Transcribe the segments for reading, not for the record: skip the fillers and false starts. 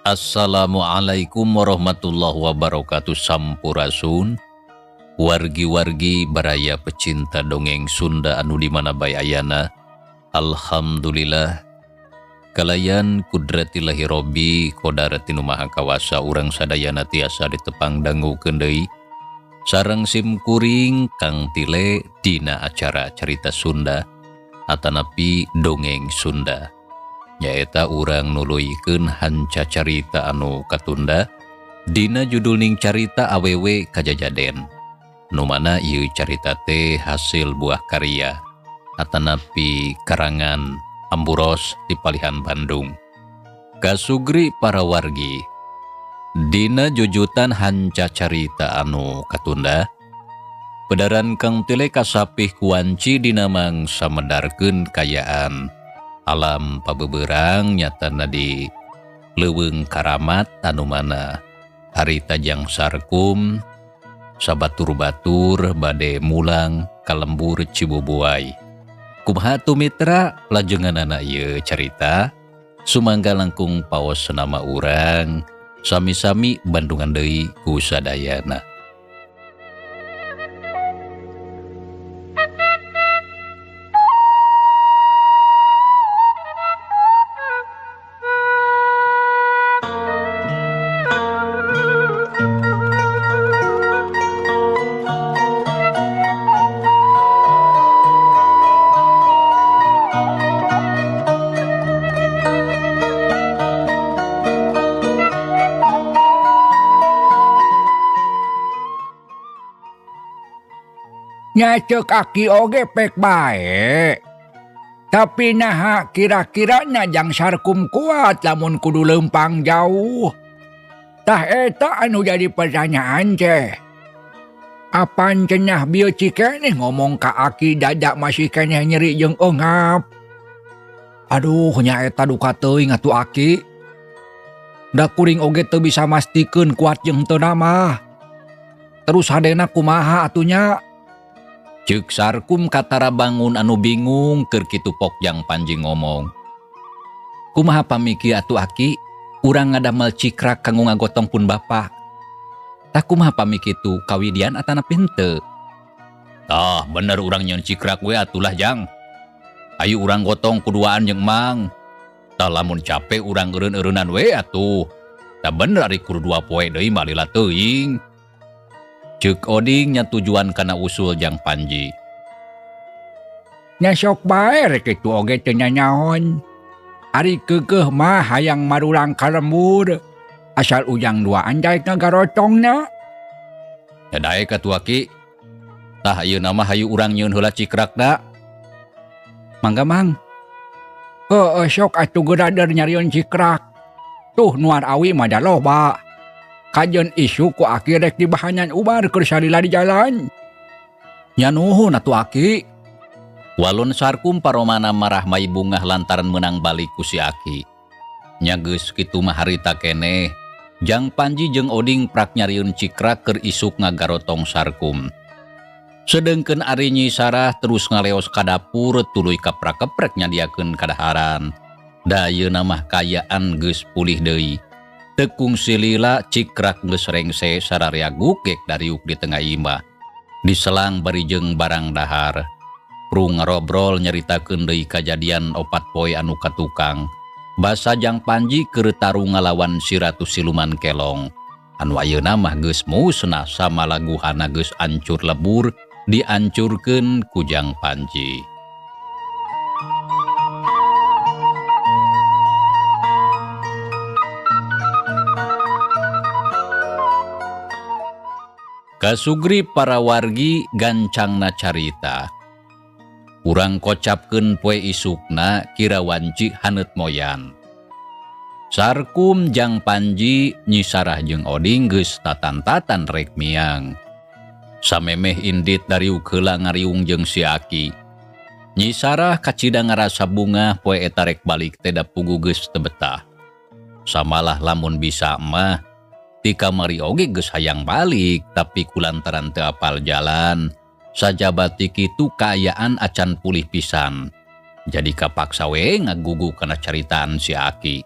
Assalamualaikum warahmatullahi wabarakatuh. Sampurasun wargi-wargi baraya pecinta dongeng Sunda anu dimana bae ayana. Alhamdulillah kalayan kudratillahi robbi qadarati nu maha kawasa urang sadayana tiasa ditepang dangukeun deui sareng sim kuring Kang Tile dina acara carita Sunda atanapi dongeng Sunda. Nyaeta urang nuluyikeun hanca carita anu katunda dina judulning carita awewe kajajaden nu mana ieu carita teh hasil buah karya atanapi karangan Amburos di Palihan Bandung. Kasugri para wargi dina jujutan hanca carita anu katunda pedaran Kang Tile kasapih kuanci dina mangsa medarkeun kayaan alam pabeberang nyatana di Leuweung Karamat anu mana harita jang sarkum sabatur-batur bade mulang ka lembur Cibubuay. Kumaha tumitra lajenganana ieu carita sumangga langkung paos nama urang sami-sami bandungan deui ku sadayana. Nya ceuk aki oge pek bae. Tapi naha kira-kirana jang sarkum kuat lamun kudu leumpang jauh. Tah eta anu jadi pertanyaan teh. Apan cenah bieu cikeneh ngomong ka aki dada masih keneh nyeri jeung eungap. Aduh nya eta duka teuing atuh aki. Da kuring oge teu bisa mastikeun kuat jeung teu mah. Terus hadena kumaha atunya? Ceuk sarkum katara bangun anu bingung keur kitu Pokjang Panji ngomong. Kumaha pamiki atuh aki? Urang ngadamel cikrak kanggo ngagotong pun bapa. Tah kumaha pamiki tu kawidian atanapi henteu? Tah bener urang nyeun cikrak we atulah Jang. Ayu urang gotong kuduaan jeung Mang. Tah lamun capek urang eureun-eureunan we atuh. Tah bener ari kudu 2 poe deui malila teuing. Ceuk Oding nya tujuan kana usul Jang Panji. Nya sok bae rek kitu oge teu nyaon. Ari keukeuh mah hayang marurang ka lembur. Asal ujang duaan daekna garotongna. Ya daek atuh aki. Tah ayeuna mah hayu urang nyieun heula cikrakna. Mangga Mang. Heueuh sok atuh geudader nyarieun cikrak. Tuh nuar awi mah da loba. Kajeun isu ku aki rek dibahanyan ubar keur salila di jalan. Nya nuhun atuh aki. Walun sarkum paromana marah mai bungah lantaran menang balik ku si aki. Nya geus kitu mah harita keneh Jang Panji jeung Oding prak nyarieun cikrak keur isuk ngagarotong sarkum. Sedengkeun ari Nyi Sarah terus ngaleos ka dapur tuluy kaprak-keprek nyadiakeun kadaharan. Da ayeuna mah kayaan geus pulih deui. Tekung silila cikrak geus rengse sararea gukek dariuk di tengah imah. Diselang barijeng barang dahar. Prung ngarobrol nyaritakeun deui kajadian 4 poe anu katukang. Basa Jang Panji keur tarung ngalawan si Ratu Siluman Kelong. Anu ayeuna mah geus musnah samalaguhana geus ancur lebur diancurkeun ku Jang Panji. Kasugri para wargi gancangna carita. Urang kocapkeun poe isukna kira wanci haneut moyan. Sarkum Jang Panji, Nyi Sarah jeung Oding geus tatan-tatan rek miang. Samemeh indit dariuk heula ngariung jeung si aki. Nyi Sarah kacida ngarasa bunga poe eta rek balik teh da pugu geus teu betah. Samalah lamun bisa mah ti kamari oge geus hayang balik tapi kulantaran teu apal jalan sajabati kitu kaayaan acan pulih pisan. Jadi kapaksa we ngagugu kana caritaan si aki.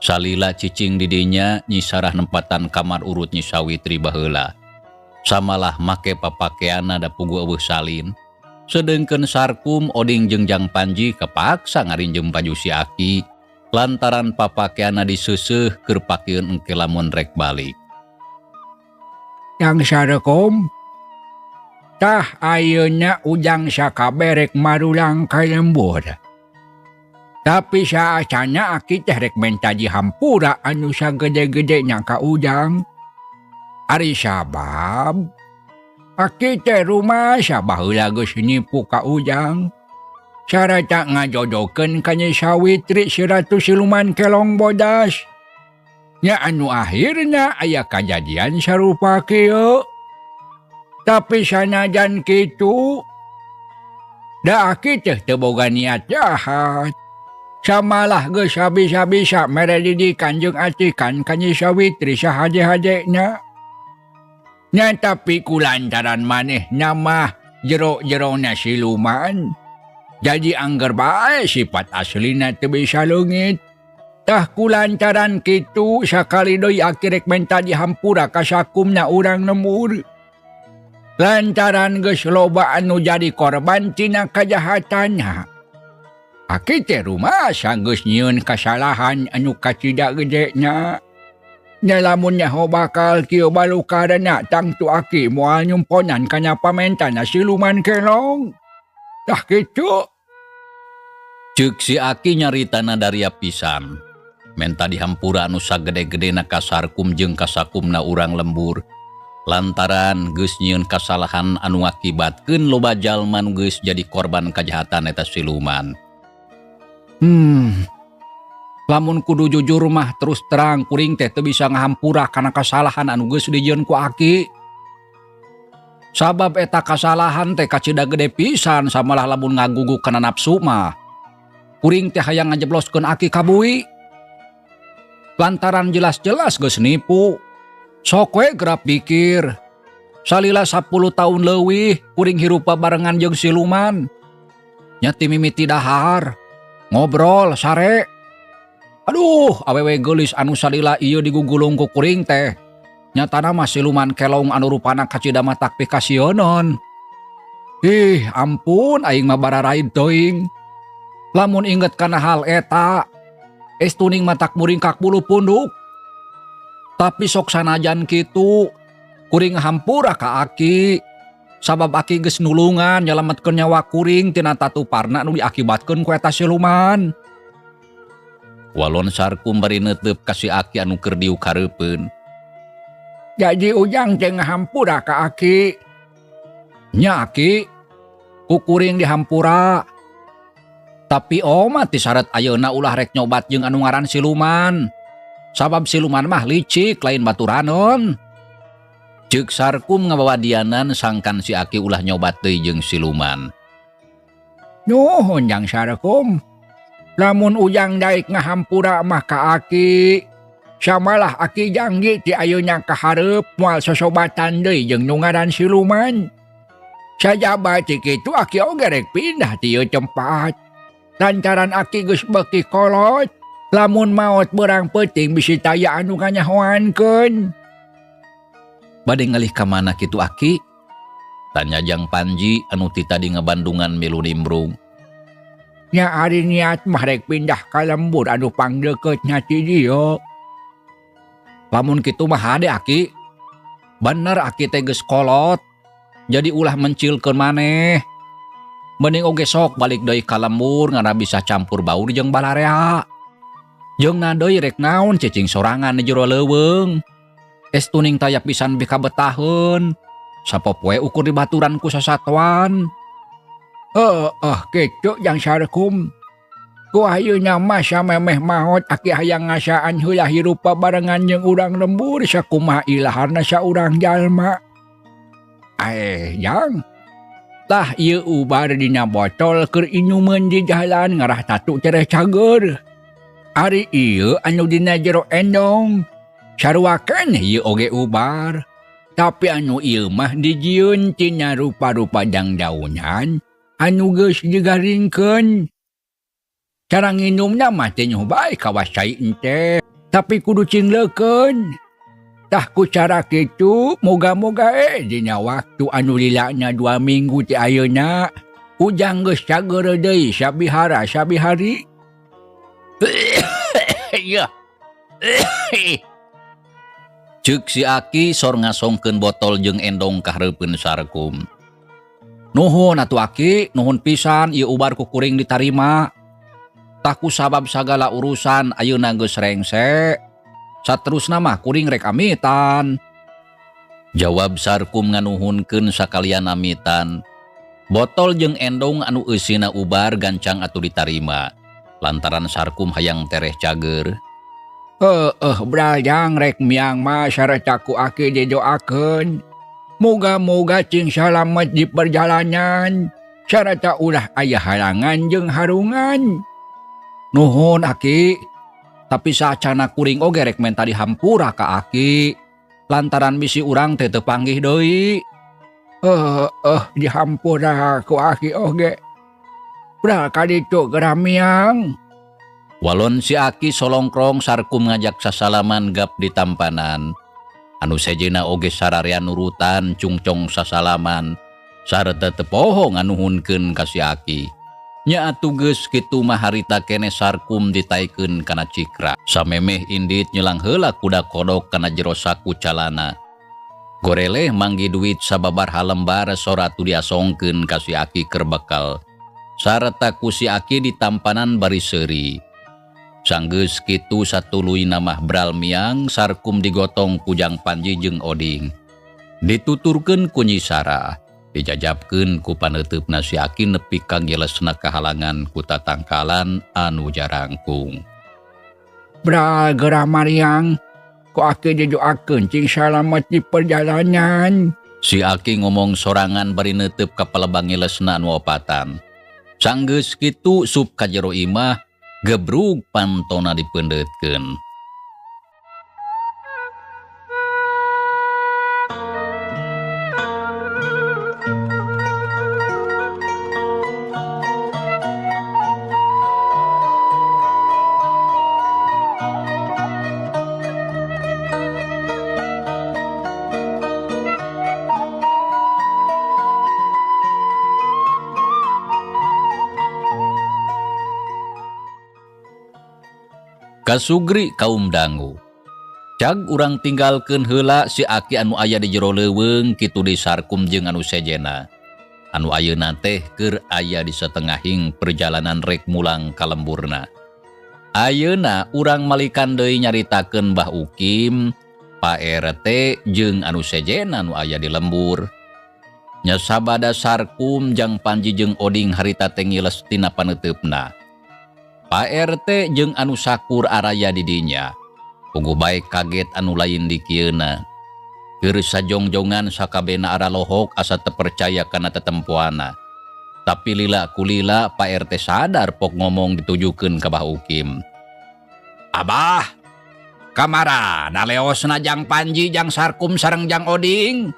Salila cicing didinya nyi sarah nempatan kamar urut nyi Sawitri baheula. Samalah make papakeana da pugu eueuh salin. Sedengkeun Sarkum oding jeung Jang Panji kapaksa ngarinjem baju si Aki lantaran papakeana diseuseuh keur pakieun engke lamun rek balik. Yang Sarkum, tah ayeuna ujang sakabe rek marulang ka lembur. Tapi saacana Aki teh rek mentaji hampura anu sagede-gedenya ka ujang. Ari sabab Aki teh rumah sabaheula geus nipu ka ujang. Sarata ngajodokeun ka Nyi Sawitri si Ratu Siluman Kelong Bodas. Nya anu akhirna aya kajadian sarupa kieu. Tapi sanajan kitu, da Aki teh teu boga niat jahat. Samalah geus sabisa-bisa mere didikan jeung atikan ka Nyi Sawitri sahaje-hajena. Nya tapi kulantaran manehna mah jero-jerona siluman. Jadi angger bae sifat aslina teu bisa leungit. Tah kulantaran kitu sakali deui Aki rek menta dihampura ka sakumna urang lembur. Lantaran geus loba anu jadi korban tina kajahatanna. Aki teh rumasa geus nyieun kasalahan anu kacida gedena. Nya lamun nyaho bakal kieu balukarana tangtu Aki moal nyumponan kana pamentana Siluman Kelong. Tah kitu. Ceuk si Aki nyaritana dari pisan. Menta dihampura anu sagede-gedena ka Sarkum jeung ka sakumna urang lembur. Lantaran geus nyieun kasalahan anu ngakibatkeun loba jalma nu geus jadi korban kajahatan eta siluman. Lamun kudu jujur mah terus terang kuring teh teu bisa ngahampura kana kasalahan anu geus dijieun ku Aki. Sabab eta kasalahan teh kacida gede pisan samalah lamun ngagugu kana nafsu mah. Kuring teh hayang ngajebloskeun Aki ka bui. Lantaran jelas-jelas geus nipu. Sok we gerap pikir. Salila 10 tahun leuwih kuring hirup barengan jeung siluman. Nya ti mimiti dahar. Ngobrol sare. Aduh, awewe geulis anu salila ieu digugulung ku kuring teh. Nyatana mah Siluman Kelong anu rupana kacida matak pikasionon. Ih, ampun aing mah bararaid teuing. Lamun inget kana hal eta, estuning matak muringkak bulu punduk. Tapi sok sanajan kitu, kuring hampura ka Aki. Sabab Aki geus nulungan nyalametkeun nyawa kuring tina tatuparna nu diakibatkeun ku eta siluman. Walon Sarkum bari neuteup ka si Aki anu keur diuk hareupeun. Jadi ujang teh ngahampura ka Aki. Nya Aki, ku kuring dihampura. Tapi mah ti saret ayeuna ulah rek nyobat jeung anu ngaran siluman. Sabab siluman mah licik lain baturanon. Ceuk Sarkum ngabawadianan sangkan si Aki ulah nyobat deui jeung siluman. Nuhun Jang Sarkum. Lamun ujang daek ngahampura mah ka Aki. Samalah Aki janji ti ayeuna ka hareup moal sosobatan deui jeung nu ngaran siluman. Sajaba ti kitu Aki oge rek pindah ti ieu tempat. Lantaran Aki geus beuki kolot. Lamun maot beurang peuting bisi taya anu kanyahoankeun. Bade ngalih ka mana kitu Aki? Tanya Jang Panji anu ti tadi ngabandungan milu nimbrung. Nya ari niat mah rek pindah ka lembur anu pangdeuketna ti dieu. Lamun kitu mah hade Aki. Bener Aki teh geus kolot. Jadi ulah mencilkeun maneh. Mending oge sok balik deui ka lembur ngana bisa campur baur jeung balarea. Jeung na deui rek naon cicing sorangan di jero leuweung. Estuning tayak pisan bika betaheun. Sapopoe ukur di baturan ku sasatuan. Kitu Jang Sarkum. Ku ayeuna mah samemeh maot Aki hayang ngasaan heula hirup barengan jeung urang lembur sakumaha ilaharna saurang jalma. Jang. Tah ieu ubar dina botol keur inumeun di jalan ngarah tatu cereh cager. Ari ieu anu dina jero endong. Saruakeun ieu oge ubar. Tapi anu ieu mah dijieun tina rupa-rupa dangdaunan anu geus digaringkeun. Cara nginumna mah teh nyoba bae kawasai ente. Tapi kudu cingleukeun. Tah ku cara kitu, moga-moga dina waktu anu lilana 2 minggu ti ayeuna, ujang geus cager deui sabihara sabihari. Iya. Ceuk si Aki sor ngasongkeun botol jeung endong ka hareupeun Sarkum. Nuhun atuh Aki, nuhun pisan ieu ubar ku kuring ditarima. Tah ku sabab sagala urusan ayeuna geus rengse. Saterusna mah kuring rek amitan. Jawab Sarkum nganuhunkeun sakalian amitan. Botol jeung endong anu eusina ubar gancang atuh ditarima. Lantaran Sarkum hayang tereh cager. Brajang rek miang mah sareca ku Aki didoakeun. Moga-moga cing salamet di perjalanan. Sareca ulah aya halangan jeung harungan. Nuhun Aki. Tapi saacana kuring oge rek menta dihampura ka Aki. Lantaran bisi urang teu teu panggih deui. Dihampura ku Aki oge. Bral ka ditu geramiang. Walon si Aki solongkrong Sarkum ngajak sasalaman gap di tampanan. Anu sejeuna oge sararean nurutan cungcong sasalaman. Sareta teu poho nganuhunkeun ka si Aki. Nya atuh geus kitu mah harita kene Sarkum ditaikeun kana Cikra. Samemeh indit nyelang heula kuda kodok kana jero saku calana. Goreleh manggi duit sababar halembar sora atuh diasongkeun ka si Aki keur bekal. Sareta ku si Aki ditampanan bari seuri. Sanggeus kitu satuluyna mah bral miang Sarkum digotong ku Jang Panji jeung Oding. Dituturkeun ku Nyi Sarah. Dijajabkeun ku paneteupna si Aki nepi ka gelesna kahalangan ku tatangkalan anu jarangkung. Bral gerah mariang, ku Aki didoakeun cing salamet di perjalanan. Si Aki ngomong sorangan bari neuteup ka palebang gelesna anu opatan. Sanggeus kitu sup ka jero imah gebrug pantona dipeundeutkeun. Kasugri kaum dangu. Cag urang tinggalkeun heula si Aki anu aya di jero leuweung kitu di Sarkum jeung anu sejena. Anu ayeuna teh keur aya di satengahing perjalanan rek mulang ka lemburna. Ayeuna urang malikan deui nyaritakeun Mbah Ukim, Pak RT jeung anu sejena anu aya di lembur. Nya sabada Sarkum Jang Panji jeung Oding harita teh ngiles tina paneteupna. Pak RT jeung anu sakur araya di dinya. Puguh bae kaget anu lain di kieuna. Keur sajongjongan sakabena ara lohok asa teu percaya kana tetempoana. Tapi lila ku lila Pak RT sadar pok ngomong ditujukeun ka Mbah Ukim. Abah, kamara naleosna Jang Panji, Jang Sarkum sareng Jang Oding?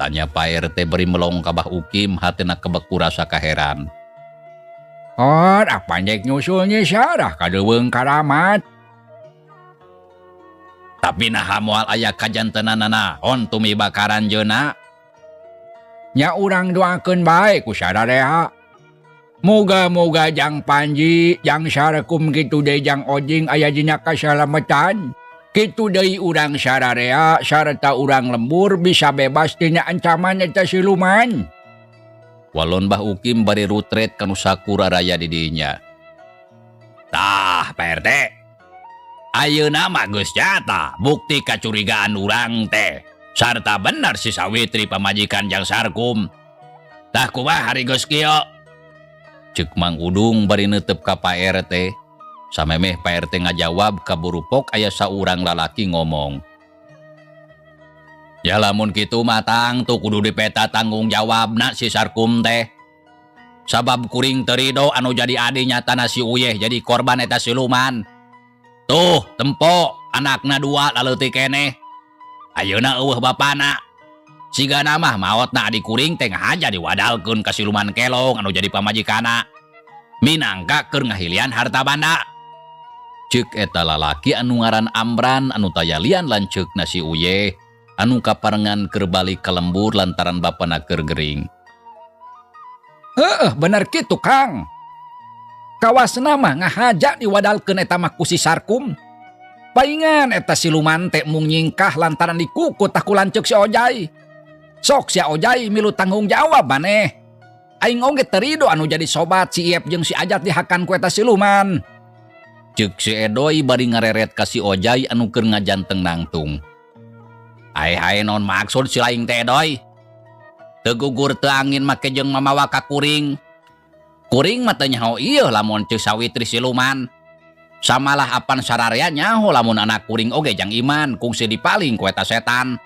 Tanya Pak RT beri melong ka Mbah Ukim hatena kebeku rasa kaheran. Apa nyek nyusulnya Sarah kadeuweung karamat. Tapi naha moal aya kajantenanana on tumi bakaran jeuna. Nya urang doakeun bae ku sadareha. Moga-moga Jang Panji, Jang Sarkum kitu deui Jang Oding aya dina kasalametan. Kitu deui urang sadarea sarta urang lembur bisa bebas tina ancaman eta siluman. Walon Mbah Ukim bari rutret kanu sakura raya di dinya. Tah, Pak RT. Ayeuna mah geus nyata bukti kacurigaan urang teh. Sarta bener si Sawitri pamajikan Jang Sarkum. Tah kumaha hari geus kieu? Ceuk Mang Udung bari neuteup ka Pak RT. Samemeh Pak RT ngajawab kaburu pok aya saurang lalaki ngomong. Ya lamun kitu matang tuh kudu dipeta tanggung jawabna si Sarkum teh. Sabab kuring teu ridho anu jadi adi nyatana si Uyeh jadi korban eta siluman. Tuh, tempo anakna 2 laleutik keneh. Ayeuna eueuh bapana. Sigana mah maotna adi kuring teh ngahaja diwadalkeun ka siluman kelong anu jadi pamajikana. Minangka keur ngahilian harta banda. Ceuk eta lalaki anu ngaran Amran anu tayalian lanceuk nasi Uye anu kaparengan keur balik ka lembur lantaran bapana keur gering. Bener kitu Kang. Kawasna mah ngahaja diwadalkeun eta mah ku si Sarkum. Paingan eta siluman teh mung nyingkah lantaran dikukut aku lanceuk si Ojay. Sok si Ojay milu tanggung jawab maneh. Aing oge terido anu jadi sobat si Iep jeung si Ajat dihakan ku eta siluman. Ceuk si Edoy bari ngareret ka si Ojay anu keur ngajanteng nangtung. Hae non maksud si laing teh Edoy? Teu gugur teu angin make jeung mamawa ka kuring. Kuring mah teu nyaho ieu lamun ceuk sawitri siluman. Samalah apan sararea nyaho lamun anak kuring oge jang iman kungsi dipaling ku eta setan.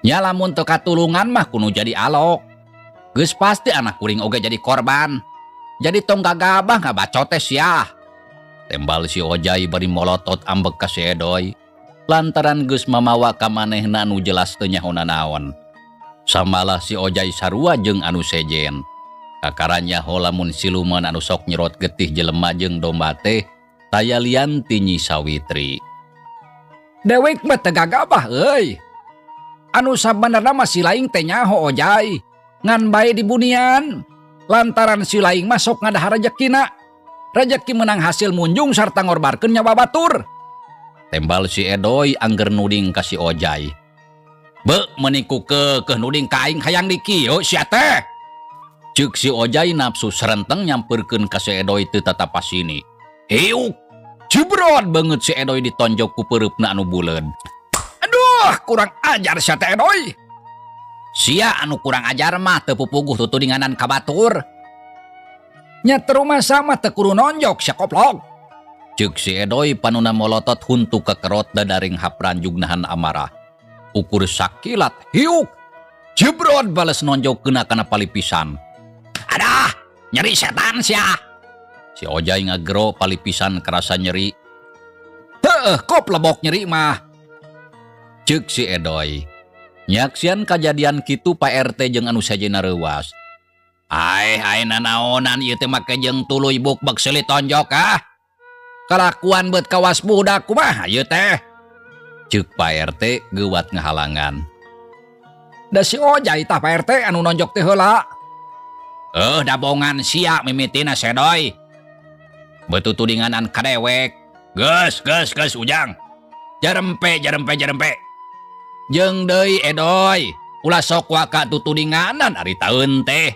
Nya lamun teu katulungan mah kudu jadi alok. Geus pasti anak kuring oge jadi korban. Jadi tong gagabah ngabacot teh sia. Tembal si Ojay bari molotot ambek ka si Edoy. Lantaran geus mamawa ka manehna anu jelas teu nyaho nanaon. Samalah si Ojay sarua jeung anu sejen. Kakaranya ho lamun siluman anu sok nyerot getih jelema jeung domba teh tayalian ti Nyi Sawitri. Dewek mah teu gagabah euy. Anu sabenerna mah si laing teh nyaho Ojay. Ngan bae di bunian. Lantaran si laing mah sok ngadahar rezekina. Rezeki menang hasil munjung sarta ngorbarkeun nyawa batur. Tembal si Edoy angger nuding ka si Ojay. Be meniku ke nuding ka aing hayang di kieu sia teh. Ceuk si Ojay nafsu serenteng nyampeurkeun ka si Edoy teu tatapasini. Hiuk, cibrot banget si Edoy ditonjok ku peurupna anu buleud. Aduh, kurang ajar sia teh Edoy. Sia anu kurang ajar mah teu pupuguh tutudinganan ka batur. Nya terumah sama teu kudu nonjok sia koplok. Ceuk si Edoy panuna molotot huntu ka kerot dadaring hapranjug nahan amarah. Ukur sakilat, hiuk, cibrot bales nonjokkeun kana palipisan. Adah, nyeri setan sia. Si Ojay ngagero palipisan kerasa nyeri. Heuh, kop lebok nyeri mah. Ceuk si Edoy. Nyaksian kajadian kitu Pak RT jeung anu sajena reuwas. Hai nanaonan ieu teh make jeung tuluy bukbek seuli tonjok ah. Kalakuan beut kawas budak kumaha ieu teh? Ceuk Pak RT geuwat ngahalangan. Da si Ojay tah Pak RT anu nonjok teh heula. Dabongan sia mimitina Sedoy. Betutudinganan kadewek. Geus Ujang. Jarempe. Jeung deui Edoy, ulah sok waka tutudinganan ari taeun teh.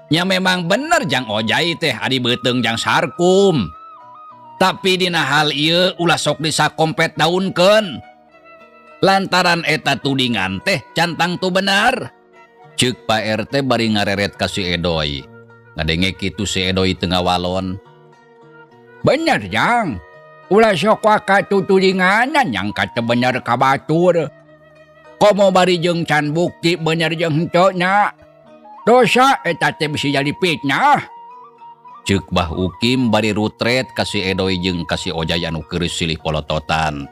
Nya memang bener jang Ojay teh adi beuteung jang Sarkum. Tapi dina hal ieu ulah sok disakompet daunkeun. Lantaran eta tudingan teh cantang tu bener. Ceuk Pak RT bari ngareret ka si Edoy. Ngadenge kitu si Edoy teu ngawalon. Bener jang. Ulah sok waka tutudinganan yang kata bener ka batur. Komo bari jeung can bukti bener jeung henteu nya. Dosa eta teh bisi jadi fitnah. Ceuk Bah Ukim bari rutret ka si Edoy jeung ka si Ojay anu keureuh silih polototan.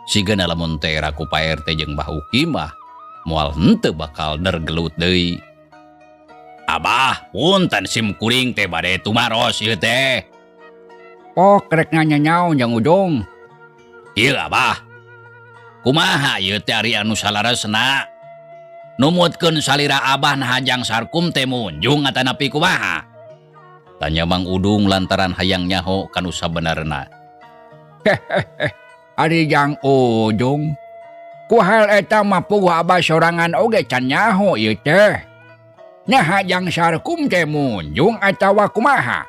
Sigana lamun teh era ku Pak RT jeung Bah Ukim mah moal henteu bakal dergelut deui. Abah, punten sim kuring teh bade tumaros ieu teh. Pok rek nanya-nyau jeung Udung. Ieu Abah. Kumaha ieu teh ari anu salaresna? Numutkeun salira Abah nahajang Sarkum teh munjung atanapi kumaha? Tanya Mang Udung lantaran hayang nyaho kanu sabenerna. Ari jang Udung. Ku hal eta mah puguh Abah sorangan oge can nyaho ieu teh. Nahajang Sarkum teh munjung atawa kumaha?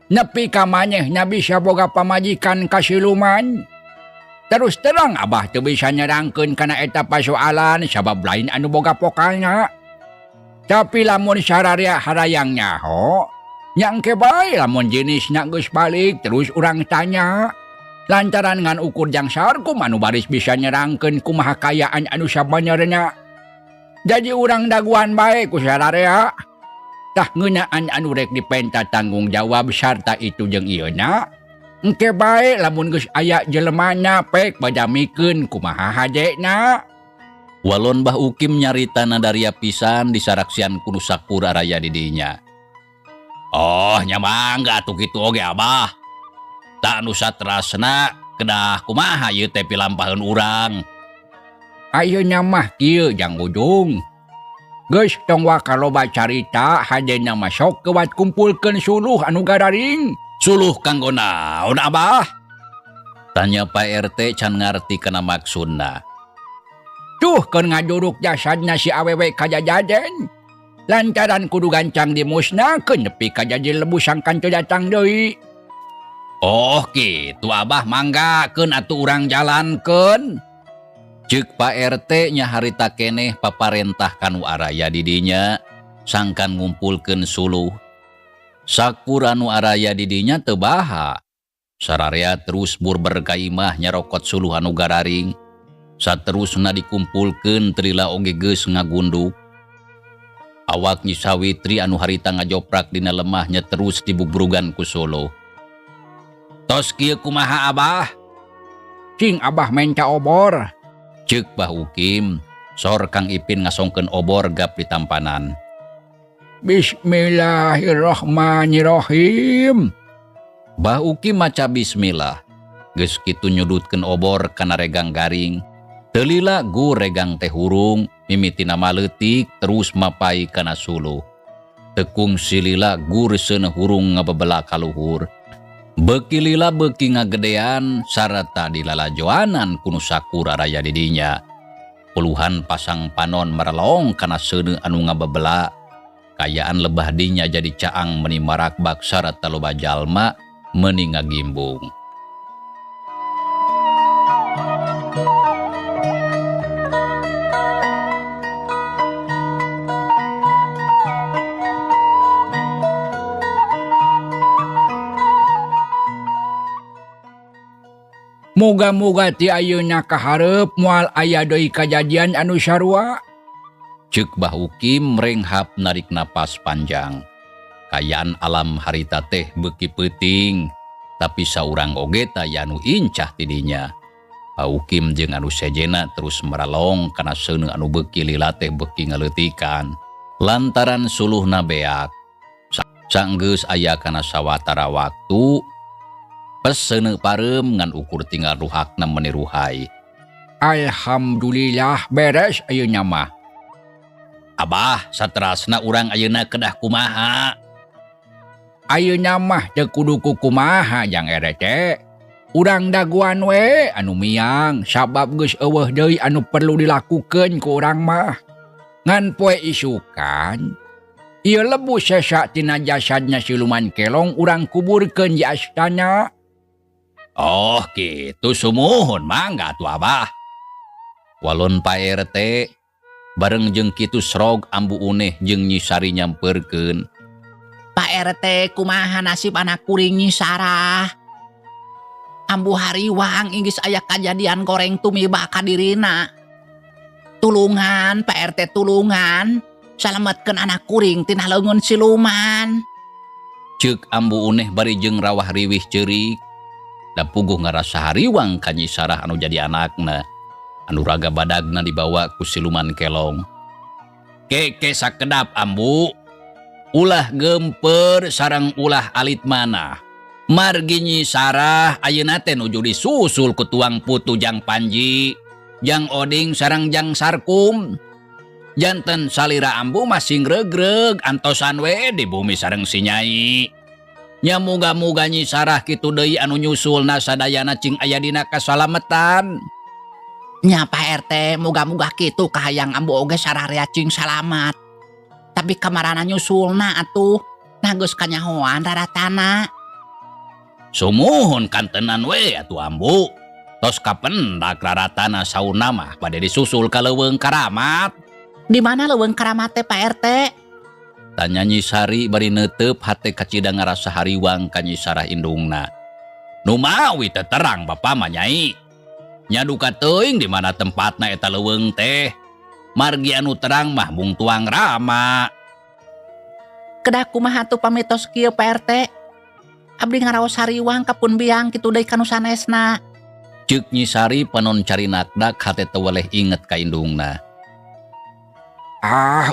Nepi ka manehna bisa boga pamajikan ka siluman. Terus terang Abah teu bisa nyerangkeun kana eta pasoalan sabab lain anu boga pokalna. Tapi lamun sararea harayang nyaho, nya engke bae lamun jenisna geus balik terus urang tanya. Lantaran ngan ukur jang Sarkum anu baris bisa nyerangkeun kumaha kayaan anu sabenerna. Jadi urang daguan bae ku sararea. Tah ngeunaan anu rek dipenta tanggung jawab sarta itu jeung ieuna. Engke bae lamun geus aya jelemana pek badamikeun kumaha hajena. Walon Bah Ukim nyaritana daria pisan disaraksian kudu sakura raya di dinya. Oh, nya mangga atuh kitu oge Abah. Tak anu satrasna kedah kumaha ieu teh pilampaheun urang. Ayeuna mah kieu Jang Ujung. Geus tong wakaloba carita hadena mah sok kewat kumpulkeun suluh anu gadaring. Suluh kanggo naon Abah? Tanya Pak RT can ngarti kana maksudna. Tuh keun ngaduruk jasadna si awewe ka Jajaden. Lantaran kudu gancang dimusnahkeun nepi ka jadi lebu sangkan teu datang deui. Oh kitu Abah, manggakeun atuh urang jalankeun. Ceuk Pak RT nya harita keneh paparentah kanu araya di dinya sangkan ngumpulkeun suluh. Sakur anu araya di dinya teu baha. Sararea terus berkaimah nyarokot suluh anu gararing. Saterusna dikumpulkeun trila oge geus ngagunduk. Awak Nyi Sawitri anu harita ngajoprak dina lemahnya terus dibubrugan ku suluh. Tos kieu kumaha Abah? Cing Abah menca obor. Ceuk Bah Ukim, sor Kang Ipin ngasongkeun obor gap di tampanan. Bismillahirrahmanirrahim. Bah Ukim maca bismillah. Geus kitu nyudutkeun obor kana regang garing. Teu lila gu regang teh hurung, mimitina maleutik terus mapai kana suluh. Tekung silila gu reuseuna hurung ngabebela ka luhur. Beuki lila beuki ngagedean sarata dilalajoanan ku nu sakur araya di dinya. Puluhan pasang panon merelong kana seuneu anu ngabebela. Kayaan lebah dinya jadi caang meuni marakbak sarata loba jalma meuni ngagimbung. Moga-moga ti ayeuna kaharep moal aya deui kajadian anu sarua. Ceuk Bah Ukim merenghap narik napas panjang. Kayaan alam harita teh beuki peuting, tapi saurang oge taya anu incah ti dinya. Bah Ukim jeung anu sejena terus meralong kana seuneu anu beuki lila teh beuki ngaleutikan. Lantaran suluhna beak. Sanggeus aya kana sawatara waktu, pes seuneu pareum ngan ukur tinggal ruhakna meuni ruhai. Alhamdulillah beres ayeuna mah. Abah, saterasna urang ayeuna kedah kumaha? Ayeuna mah teu kudu kumaha Jang RT. Urang daguan we anu miang sabab geus eueuh deui anu perlu dilakukeun ku urang mah. Ngan poe isukan ieu lebu sesa tina jasadna siluman kelong urang kuburkeun di astana. Oh kitu sumuhun mangga atuh Abah. Walon Pak RT bareng jeung kitu Srog Ambu Uneh jeung Nyi Sari nyampeurkeun. Pak RT kumaha nasib anak kuring Nyi Sarah? Ambu hariwang inggis aya kajadian goreng tumiba ka dirina. Tulungan Pak RT tulungan, salametkeun anak kuring tina leungeun siluman. Ceuk Ambu Uneh bari jeung rawah riwih ceurik. Da puguh ngarasa hariwang ka Nyi Sarah anu jadi anakna. Anu raga badagna dibawa ku siluman kelong. Keke sakedap Ambu. Ulah gemper sareng ulah alit mana. Margi Nyi Sarah ayeuna teh nuju disusul ku tuang putu Jang Panji, Jang Oding sareng Jang Sarkum. Janten salira Ambu masing regreg antosan we di bumi sareng si Nyai. Nya muga-muga Nyi Sarah kitu deui anu nyusulna sadayana cing aya dina kasalametan. Nya Pak RT muga-muga kitu kahayang Ambu oge sararea cing salamat. Tapi kamarana nyusulna atuh nah geus kanyahoan raratana. Sumuhun kantenan we atuh Ambu. Tos kapendak raratana sauna mah bade disusul ka Leuweung Karamat. Di mana Leuweung Karamat teh Pak RT? Tanya Nyi Sari bari neuteup hate kacida ngarasa hariwang ka Nyi Sarah indungna. Nu mawi teu terang Bapa mah Nyai. Nya duka teuing di mana tempatna eta leuweung teh. Margi anu terang mah mung tuang Rama. Kedah kumaha atuh pamitos kieu Pak RT? Abdi ngaraos hariwang kapun biang kitu deui kanu sanesna. Ceuk Nyi Sari panon carinakdak hate teu weleh inget ka indungna.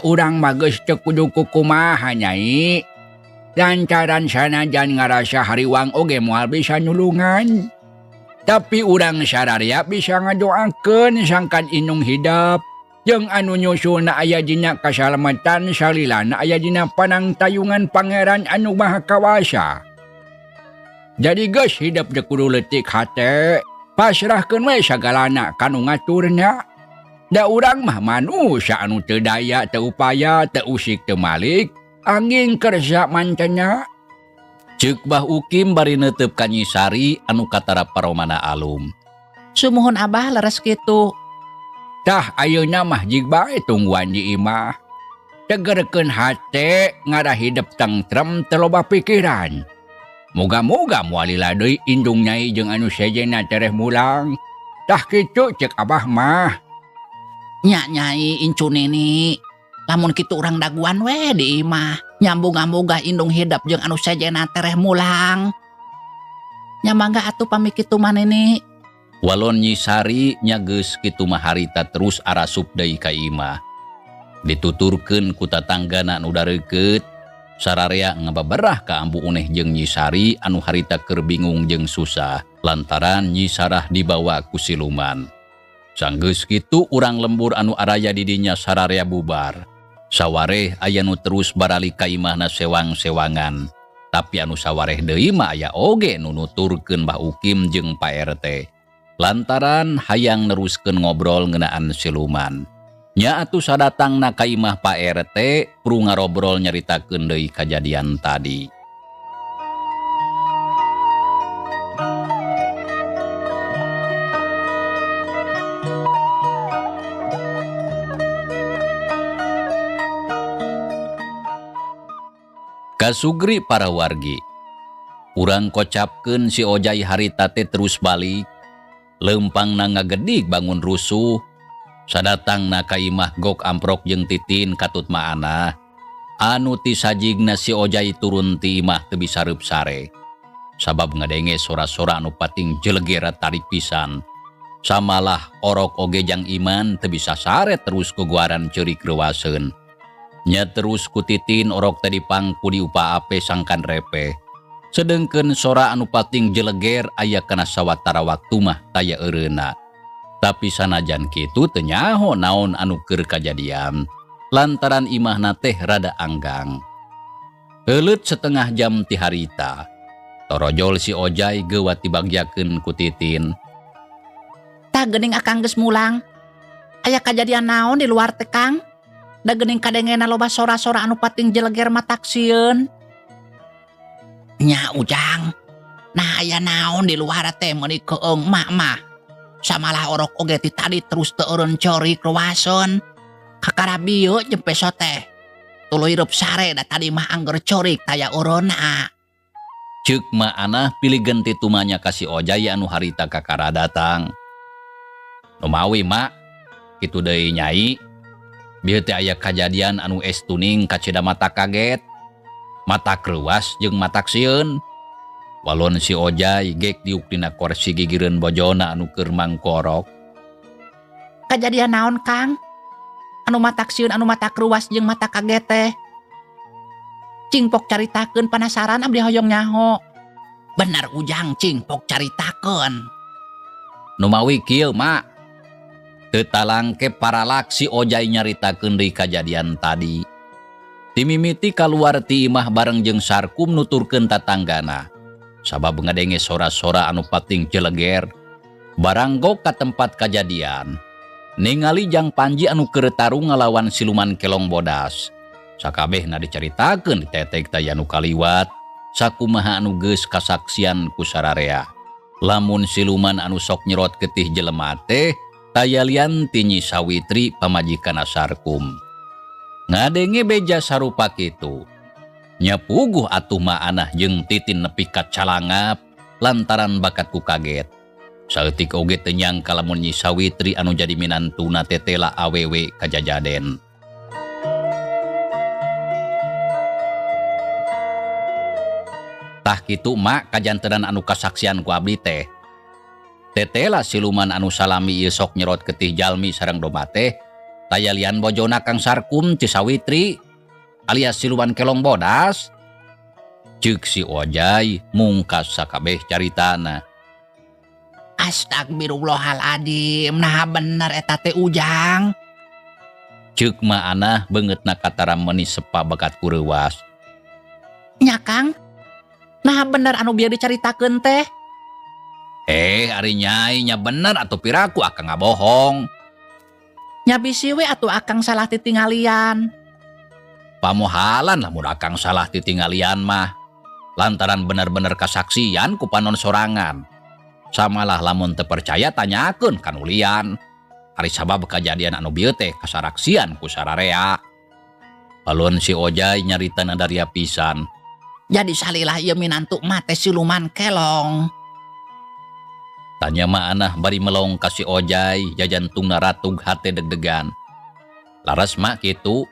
Urang mah geus teu kudu kumaha Nyai. Lantaran sanajan ngarasa hariwang oge moal bisa nulungan. Tapi urang sararia bisa ngadoakeun sangkan inung hidap. Jeung anu nyusulna aya dina kasalamatan salilana aya dina panangtayungan pangeran anu maha kawasa. Jadi geus hidap teu kudu leutik hate, pasrahkeun we sagalana kanu ngaturna. Da urang mah manusia anu teu daya, teu upaya, teu usik, teu malik, angin kerja mancana. Ceuk Bah Ukim bari neuteup ka Nyi Sari anu katara paromana alum. Sumuhun Abah leres kitu. Tah ayeuna mah jig bae tungguan di imah. Tegerkeun hate ngarah hidup tentrem teu loba pikiran. Moga-moga moal lila deui indung Nyai jeung anu sejena tereh mulang. Tah kitu ceuk Abah mah. Nya Nyai incu nini. Lamun kitu urang daguan we di imah. Nyambung-moga indung hidap jeung anu sejena tereh mulang. Nya mangga atuh pami kitu manini. Walon Nyi Sari nya geus kitu mah harita terus arasup deui ka imah. Dituturkeun ku tatanggana anu dareukeut, sararea ngababerah ka ambu uneh jeung Nyi Sari anu harita keur bingung jeung susah lantaran Nyi Sarah dibawa ku siluman. Sanggeus kitu urang lembur anu araya di dinya sararea bubar. Sawareh aya nu terus barali ka imahna sewang-sewangan. Tapi anu sawareh deui mah aya oge nu nuturkeun Bah Ukim jeung Pak RT. Lantaran hayang neruskeun ngobrol ngeunaan siluman. Nya atuh sadatangna ka imah Pak RT pru ngarobrol nyaritakeun deui kajadian tadi. Kasugri para wargi. Urang kocapkeun si Ojai harita teh terus balik. Lempangna ngagedik bangun rusuh. Sadatangna ka imah Gok Amprok jeung Titin katut maana. Anu ti sajigna si Ojai turun ti imah teu bisa reup sare. Sabab ngadenge sora-sora anu pating jelegera tarik pisan. Samalah orok oge jang iman teu bisa sare terus ku guaran ceurik reuwaseun. Nya terus ku Titin orok teh dipangku di upaape sangkan repe. Sedengkeun sora anu pating jeleger aya kana sawatara waktu mah taya eureuna. Tapi sanajan kitu teu nyaho naon anu keur kajadian lantaran imahna teh rada anggang. Heuleut setengah jam ti harita. Torojol si Ojai geuwat dibagjakeun ku Titin. Tah geuning akang geus mulang. Aya kajadian naon di luar teh Kang? Da geuning kadengena loba sora-sora anu pating jeleger mataksieun. Nya Ujang. Nah aya naon di luar teh meuni keung mah. Samalah orok oge ti tadi terus teu eureun corik reuwaseun. Kakarabieu jeung peso teh. Tuluy reup sare da tadi mah angger corik taya eureunna. Ceuk ma anah piligeun ti tumanya ka si Ojai anu harita kakara datang. Nu mawi mak, kitu deui Nyai. Bieu teh aya kajadian anu estuning kacida mata kaget. Mata kreuwas jeung mataksieun. Walon si Ojai gek diuk dina kursi gigireun bojona anu keur mangkorok. Kajadian naon Kang? Anu mataksieun anu mata kreuwas jeung mata kaget teh. Cingpok caritakeun panasaran abdi hoyong nyaho. Bener Ujang cingpok caritakeun. Nu mawi kieu mak. Teu talangke paralak si Ojai nyaritakeun deui kajadian tadi. Timimiti kaluar ti imah bareng jeung Sarkum nuturkeun tatanggana. Sabab ngadenge sora-sora anu pating jeleger. Barang Gok ka tempat kajadian. Ningali Jang Panji anu keur tarung ngalawan siluman kelong bodas. Sakabehna dicaritakeun di tetek taya anu kaliwat. Sakumaha anu geus kasaksian ku sararea. Lamun siluman anu sok nyerot getih jelema teh taya lian ti Nyi Sawitri pamajikanna Sarkum. Ngadenge beja sarupa kitu. Nya puguh atuh ma anah jeung Titin nepi ka calangap lantaran bakat ku kaget. Saeutik oge teu nyangka lamun Nyi Sawitri anu jadi minantuna tetela awewe kajajaden. Tah kitu mak kajantenan anu kasaksian ku abdi teh. Tetela siluman anu salami ieu sok nyerot getih jalmi sareng domba teh taya lian bojona Kang Sarkum Ci Sawitri alias siluman kelong bodas. Ceuk si Ojay mungkas sakabeh caritana. Astagfirullahaladzim, nah bener eta teh Ujang. Ceuk ma Anah beungeutna kataram meuni sepa bakat kureuwas. Nya Kang, nah bener anu biar dicaritakeun teh. Ari Nyai nya bener atuh piraku akang ngabohong. Nya bisi we atuh akang salah titinggalian. Pamohalan lamun akang salah titinggalian mah. Lantaran bener-bener kasaksian ku panon sorangan. Samalah lamun teu percaya tanyakeun ka nulian. Ari sabab kejadian anu bieu teh kasaraksian ku sararea. Balon si Ojay nyaritana daria pisan. Jadi salilah ieu minantu mah teh siluman kelong. Tanya ma Anah bari melong ka si Ojay jajantungna ratug hate deg-degan. Laras mak kitu.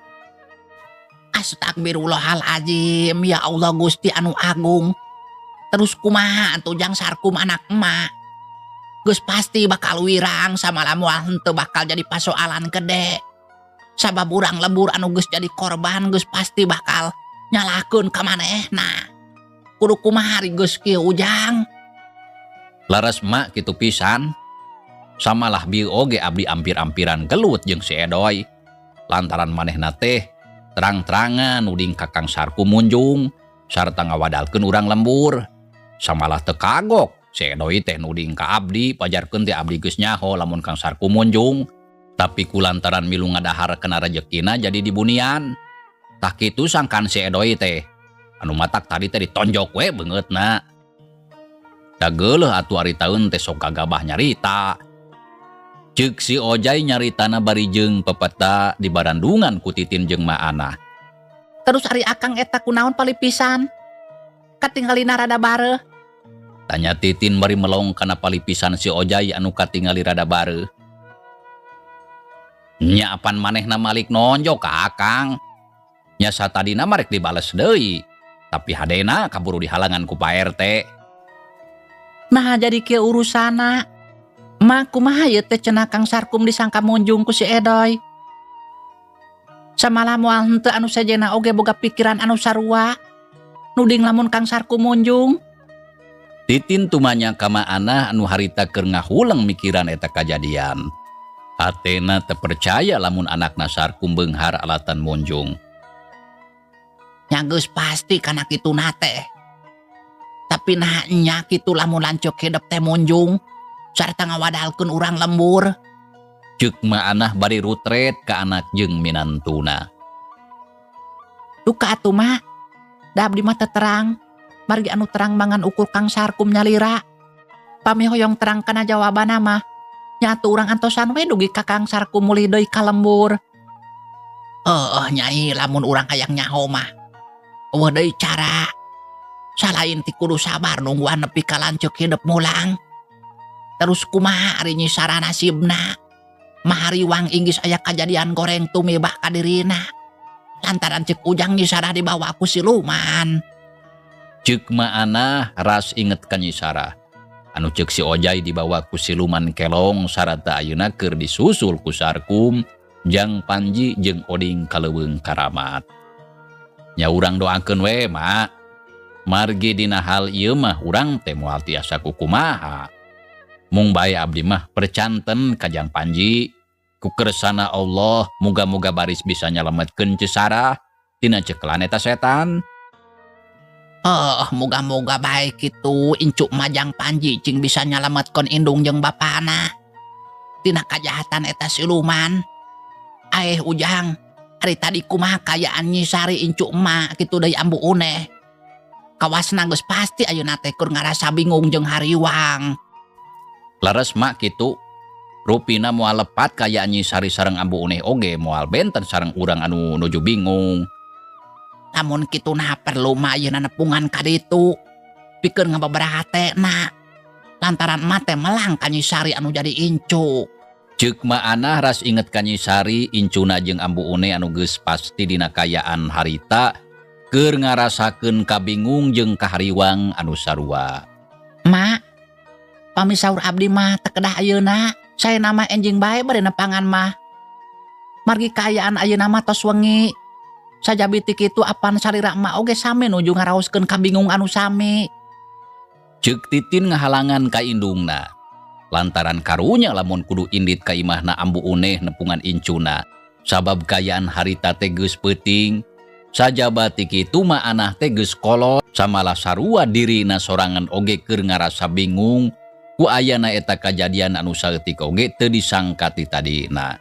Astagfirullahaladzim, ya Allah Gusti anu agung. Terus kumaha atuh Jang Sarkum anak emak? Geus pasti bakal wirang samalah moal henteu bakal jadi pasoalan gede. Sabab urang lembur anu geus jadi korban geus pasti bakal nyalakeun ka manehna. Kudu kumaha ari geus kieu Ujang? Laras mak kitu pisan. Samalah bieu oge abdi ampir-ampiran gelut jeung si Edoy. Lantaran manehna teh terang-terangan nuding Kakang Sarkum munjung sarta ngawadalkeun urang lembur. Samalah teu kagok si Edoy teh nuding ka abdi pajarkeun teh abdi geus nyaho lamun Kang Sarkum munjung. Tapi kulantaran milu ngadahar kena rejekina jadi dibunian. Tah kitu sangkan si Edoy teh anu matak tadi teh ditonjok we beungeutna. Da geuleuh atuh ari taeun teh sok gagabah nyarita. Ceuk si Ojay nyaritana bari jeung pepeta di barandungan ku Titin jeung Ma Anah. Terus ari akang eta kunaon palipisan? Katinggalina rada bareuh. Tanya Titin bari melong kana palipisan si Ojay anu katingali rada bareuh. Nya apan manehna malik nonjok ka akang. Nya satadina marek dibales deui. Tapi hadena kaburu dihalangan ku Pak RT. Nah jadi kieu urusana. Mah kumaha ieu teh cenah Kang Sarkum disangka munjung ku si Edoy. Samalah moal henteu anu sejenna oge boga pikiran anu sarua. Nuding lamun Kang Sarkum munjung. Titin tumanya ka Ma Anah anu harita keur ngahulang mikiran eta kajadian. Hatena teu percaya lamun anakna Sarkum beunghar alatan munjung. Nya geus pasti kana kituna teh. Tapi nah nya kitu lamun lancuk hidup teh munjung sarta ngawadalkeun urang lembur. Ceuk Ma Anah bari rutret ka anak jeung minantuna. Duka atuh mah. Da abdi mah teu terang. Margi anu terang mangan ukur Kang Sarkum nyalira. Pami hoyong terang kana jawabanna mah. Nya atuh urang antosan we dugi ka Kang Sarkum mulih deui ka lembur. Nyai lamun urang hayang nyaho mah. Eueuh deui cara. Salain ti kudu sabar nungguan nepi ka lanceuk hidup mulang. Terus kumaha ari nyi sara nasibna? Mahariwang inggis aya kajadian goreng tumibah ka dirina. Lantaran ceuk Ujang nyi sara dibawa ku siluman. Ceuk Ma Anah ras inget ka nyi Sarah. Anu ceuk si Ojay dibawa ku siluman kelong sarata ayeuna keur disusul ku Sarkum, Jang Panji jeung Oding Kaleuweung Karamat. Nya urang doakeun we mak. Margi dina hal ieu mah urang teh moal tiasa kukumaha. Mung bae abdi mah percanten ka Jang Panji. Ku kersana Allah muga-muga baris bisa nyalametkeun Ci Sarah tina cekelan eta setan. Moga-moga baik itu incuk Majang Panji cing bisa nyalametkeun indung jeung bapana tina kajahatan eta siluman. Ujang, ari tadi kumaha kayaan Nyi Sari incuk emak kitu deui ambu uneh. Kawasna geus pasti ayeuna teh keur ngarasa bingung jeung hariwang. Laras mak kitu, rupina moal lepat kayaan Nyi Sari sareng ambu uneh oge moal benten sareng urang anu nuju bingung. Namun kitu nah perlu mah ayeuna nepungan ka ditu. Pikeun ngababaraha teh na. Lantaran mah teh melang ka Nyi Sari anu jadi incu. Ceuk Ma Anah ras inget ka Nyi Sari incuna jeung ambu une anu geus pasti dina kayaan harita keur ngarasakeun kabingung jeung kahariwang anu sarua. Mak, pami saur abdi mah teu kedah ayeuna. Saya nama enjing bae bari nepangan mah. Margi kaayaan ayeuna mah tos wengi. Sajabi ti kitu apan salira emak oge sami nuju ngaraoskeun kabingung anu sami. Ceuk Titin ngahalangan ka indungna. Lantaran karunya lamun kudu indit ka imahna ambu uneh nepungan incuna. Sabab kayaan harita teh geus peuting. Sajaba ti kitu mah anah teh geus kolot samalah sarua dirina sorangan oge keur ngarasa bingung ku ayana eta kajadian anu saeutik oge teu disangka ti tadina.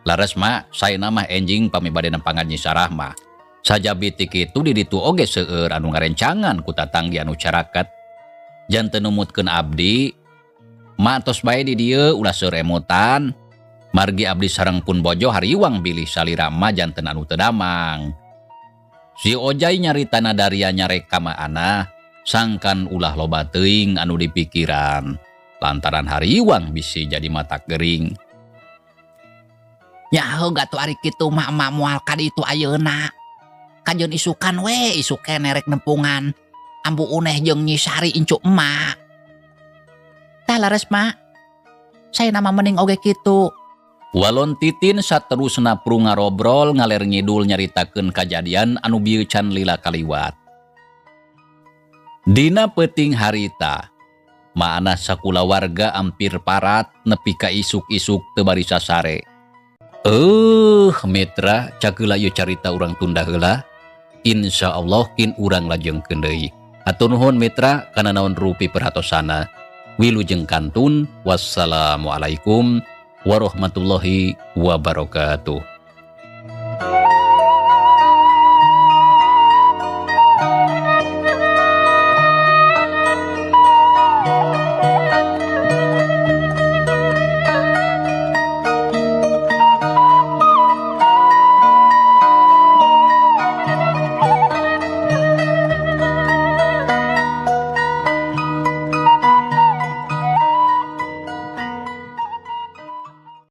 Laras mah saena mah enjing pamibade nempangan Nyi Sarah mah. Sajabi ti kitu di ditu oge seueur anu ngarencangan ku tatanggi anu carakat. Janten numutkeun abdi, mak tos bae di dieu ulah seur emutan. Margi abdi sareng pun bojo hariwang bilih salira mah janten anu teu damang. Si Ojai nyaritana daria nyarek ka maana, sangkan ulah loba teuing anu dipikiran. Lantaran hariwang bisi jadi mata gering. Nyaho gatu ari kitu mah emak moal ka ditu ayeuna. Kajeun isukan we isuke nerek nempungan ambu uneh jeung Nyi Sari incu emak. Tah laras mak. Saya nama mending oge kitu. Walon Titin saterusna pru ngarobrol ngaler ngidul nyaritakeun kajadian anu bieu can lila kaliwat. Dina peuting harita, maana sakula warga ampir parat nepi ka isuk-isuk teu bari sasare. Mitra, cageula ieu carita urang tunda heula. Insyaallah kin urang lajengkeun deui. Hatur nuhun mitra kana naon rupi perhatosana. Wilujeng kantun. Wassalamualaikum warahmatullahi wabarakatuh.